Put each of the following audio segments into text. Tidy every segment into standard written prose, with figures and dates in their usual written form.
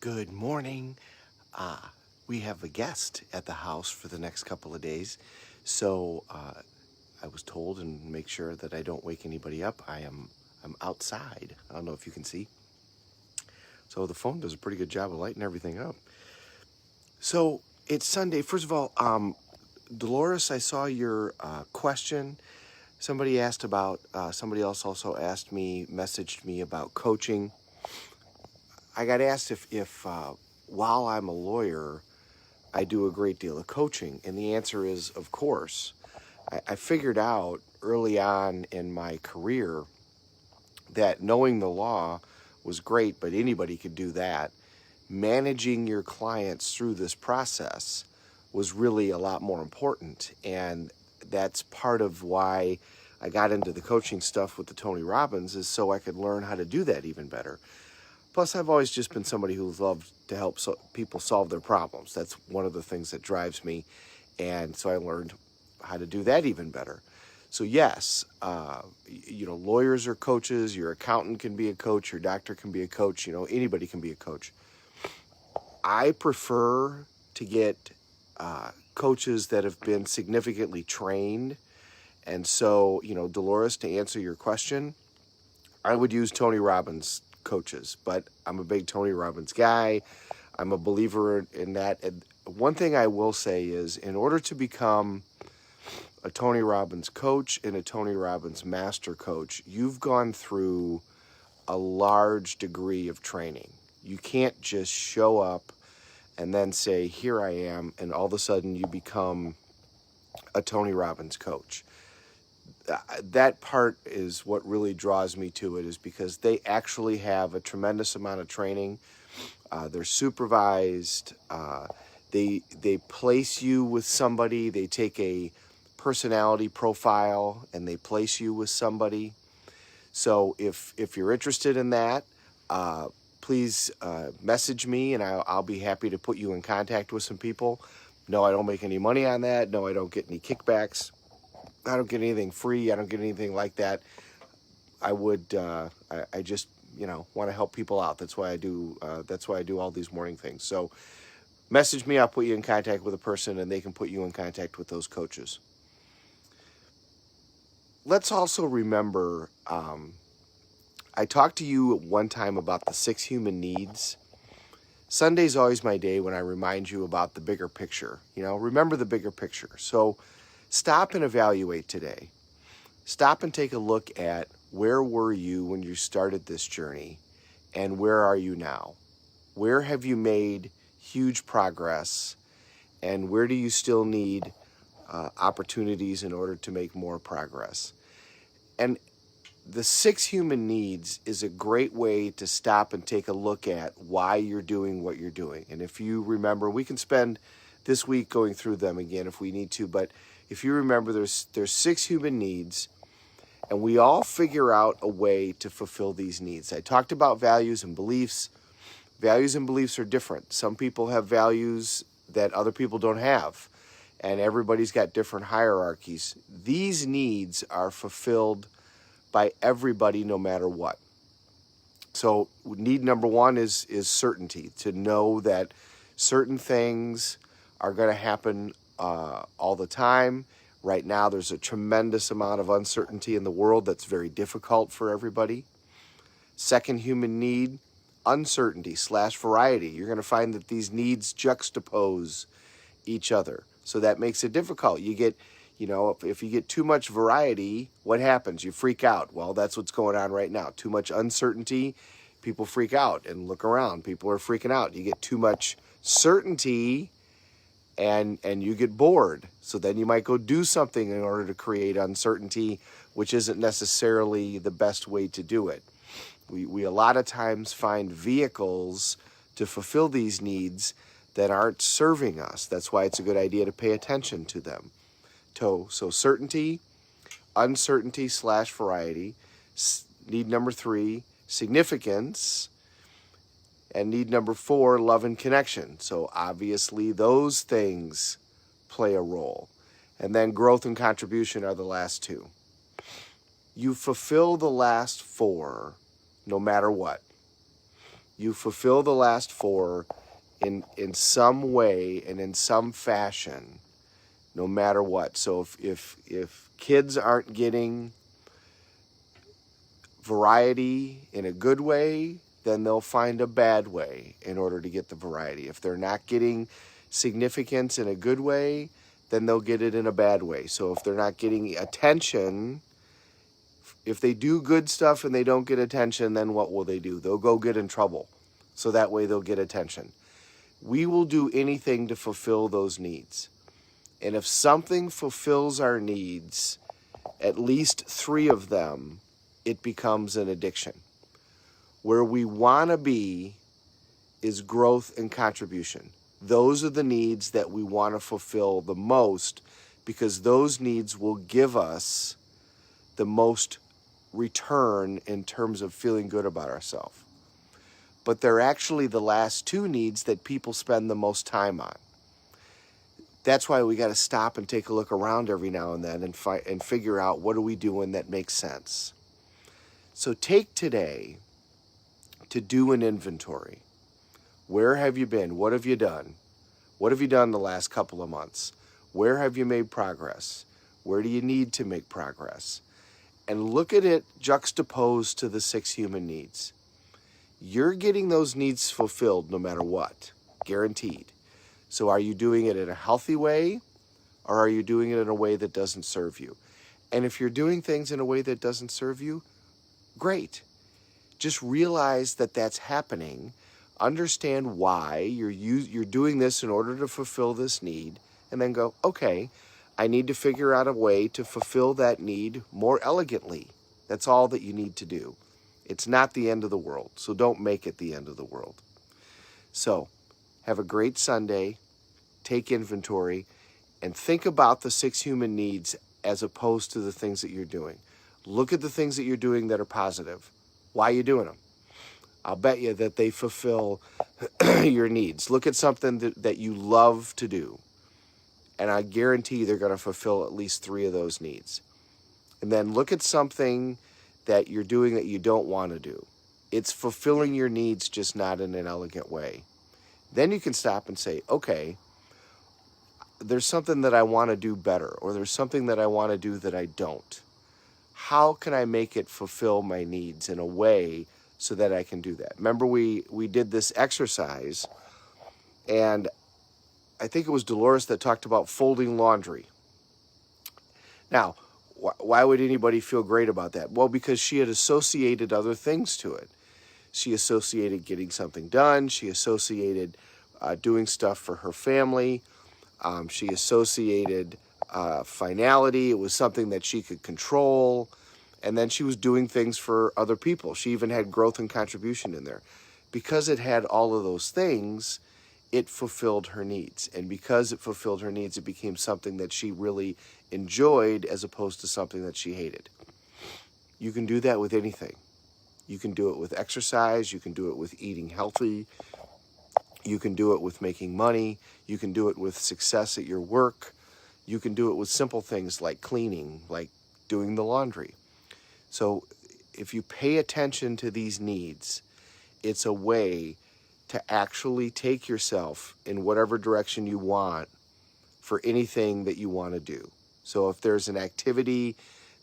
Good morning. We have a guest at the house for the next couple of days, so I was told and make sure that I don't wake anybody up. I'm outside. I don't know if you can see. So the phone does a pretty good job of lighting everything up. So it's Sunday. First of all, Dolores, I saw your question. Somebody asked about. Somebody else also messaged me about coaching. I got asked if while I'm a lawyer, I do a great deal of coaching. And the answer is, of course. I figured out early on in my career that knowing the law was great, but anybody could do that. Managing your clients through this process was really a lot more important. And that's part of why I got into the coaching stuff with the Tony Robbins, is so I could learn how to do that even better. Plus, I've always just been somebody who's loved to help people solve their problems. That's one of the things that drives me. And so I learned how to do that even better. So yes, lawyers are coaches. Your accountant can be a coach. Your doctor can be a coach. Anybody can be a coach. I prefer to get coaches that have been significantly trained. And so, Dolores, to answer your question, I would use Tony Robbins coaches, but I'm a big Tony Robbins guy. I'm a believer in that. And one thing I will say is, in order to become a Tony Robbins coach and a Tony Robbins master coach, you've gone through a large degree of training. You can't just show up and then say, here I am, and all of a sudden you become a Tony Robbins coach. That part is what really draws me to it, is because they actually have a tremendous amount of training. They're supervised. They place you with somebody. They take a personality profile and they place you with somebody. So if you're interested in that, please message me, and I'll be happy to put you in contact with some people. No, I don't make any money on that. No, I don't get any kickbacks. I don't get anything free. I don't get anything like that. I just, want to help people out. That's why I do all these morning things. So message me. I'll put you in contact with a person, and they can put you in contact with those coaches. Let's also remember, I talked to you at one time about the 6 human needs. Sunday's always my day when I remind you about the bigger picture. Remember the bigger picture. So stop and evaluate today. Stop and take a look at, where were you when you started this journey, and where are you now? Where have you made huge progress, and where do you still need opportunities in order to make more progress? And the 6 human needs is a great way to stop and take a look at why you're doing what you're doing. And if you remember, we can spend this week going through them again if we need to, but if you remember, there's 6 human needs, and we all figure out a way to fulfill these needs. I talked about values and beliefs. Values and beliefs are different. Some people have values that other people don't have, and everybody's got different hierarchies. These needs are fulfilled by everybody no matter what. So need number 1 is certainty, to know that certain things are going to happen all the time. Right now, there's a tremendous amount of uncertainty in the world that's very difficult for everybody. Second human need, uncertainty / variety. You're going to find that these needs juxtapose each other. So that makes it difficult. You get, if you get too much variety, what happens? You freak out. Well, that's what's going on right now. Too much uncertainty, people freak out and look around. People are freaking out. You get too much certainty, and you get bored. So then you might go do something in order to create uncertainty, which isn't necessarily the best way to do it. We a lot of times find vehicles to fulfill these needs that aren't serving us. That's why it's a good idea to pay attention to them. So certainty, uncertainty / variety. Need number 3, significance. And need number 4, love and connection. So obviously those things play a role. And then growth and contribution are the last 2. You fulfill the last 4 no matter what. You fulfill the last four in some way and in some fashion, no matter what. So if kids aren't getting variety in a good way, then they'll find a bad way in order to get the variety. If they're not getting significance in a good way, then they'll get it in a bad way. So if they're not getting attention, if they do good stuff and they don't get attention, then what will they do? They'll go get in trouble. So that way they'll get attention. We will do anything to fulfill those needs. And if something fulfills our needs, at least 3 of them, it becomes an addiction. Where we want to be is growth and contribution. Those are the needs that we want to fulfill the most, because those needs will give us the most return in terms of feeling good about ourselves. But they're actually the last 2 needs that people spend the most time on. That's why we got to stop and take a look around every now and then and figure out, what are we doing that makes sense. So take today to do an inventory. Where have you been? What have you done? What have you done the last couple of months? Where have you made progress? Where do you need to make progress? And look at it juxtaposed to the 6 human needs. You're getting those needs fulfilled no matter what, guaranteed. So are you doing it in a healthy way, or are you doing it in a way that doesn't serve you? And if you're doing things in a way that doesn't serve you, great. Just realize that that's happening. Understand why you're doing this in order to fulfill this need, and then go, okay, I need to figure out a way to fulfill that need more elegantly. That's all that you need to do. It's not the end of the world, so don't make it the end of the world. So, have a great Sunday, take inventory, and think about the 6 human needs as opposed to the things that you're doing. Look at the things that you're doing that are positive. Why are you doing them? I'll bet you that they fulfill your needs. Look at something that you love to do, and I guarantee they're going to fulfill at least 3 of those needs. And then look at something that you're doing that you don't want to do. It's fulfilling your needs, just not in an elegant way. Then you can stop and say, okay, there's something that I want to do better, or there's something that I want to do that I don't. How can I make it fulfill my needs in a way so that I can do that? Remember, we did this exercise, and I think it was Dolores that talked about folding laundry. Now, why would anybody feel great about that? Well, because she had associated other things to it. She associated getting something done. She associated doing stuff for her family. She associated finality. It was something that she could control. And then she was doing things for other people. She even had growth and contribution in there. Because it had all of those things, it fulfilled her needs. And because it fulfilled her needs, it became something that she really enjoyed as opposed to something that she hated. You can do that with anything. You can do it with exercise. You can do it with eating healthy. You can do it with making money. You can do it with success at your work. You can do it with simple things like cleaning, like doing the laundry. So if you pay attention to these needs, it's a way to actually take yourself in whatever direction you want for anything that you want to do. So if there's an activity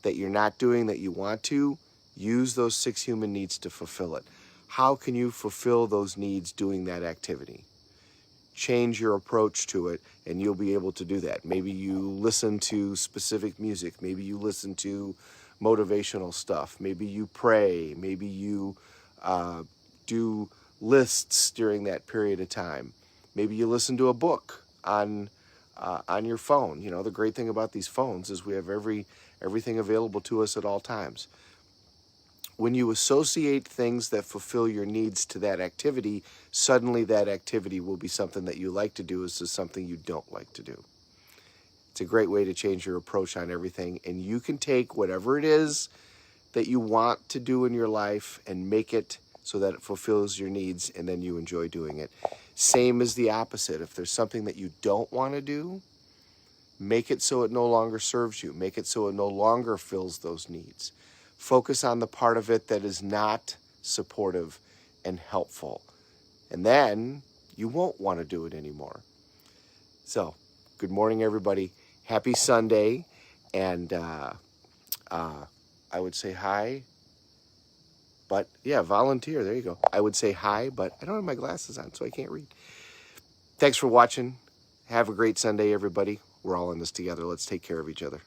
that you're not doing that you want to, use those 6 human needs to fulfill it. How can you fulfill those needs doing that activity? Change your approach to it, and you'll be able to do that. Maybe you listen to specific music. Maybe you listen to motivational stuff. Maybe you pray. Maybe you do lists during that period of time. Maybe you listen to a book on your phone. You know, the great thing about these phones is we have everything available to us at all times. When you associate things that fulfill your needs to that activity, suddenly that activity will be something that you like to do as to something you don't like to do. It's a great way to change your approach on everything, and you can take whatever it is that you want to do in your life and make it so that it fulfills your needs, and then you enjoy doing it. Same as the opposite. If there's something that you don't want to do, make it so it no longer serves you. Make it so it no longer fills those needs. Focus on the part of it that is not supportive and helpful. And then you won't want to do it anymore. So, good morning, everybody. Happy Sunday. And I would say hi, but yeah, volunteer. There you go. I would say hi, but I don't have my glasses on, so I can't read. Thanks for watching. Have a great Sunday, everybody. We're all in this together. Let's take care of each other.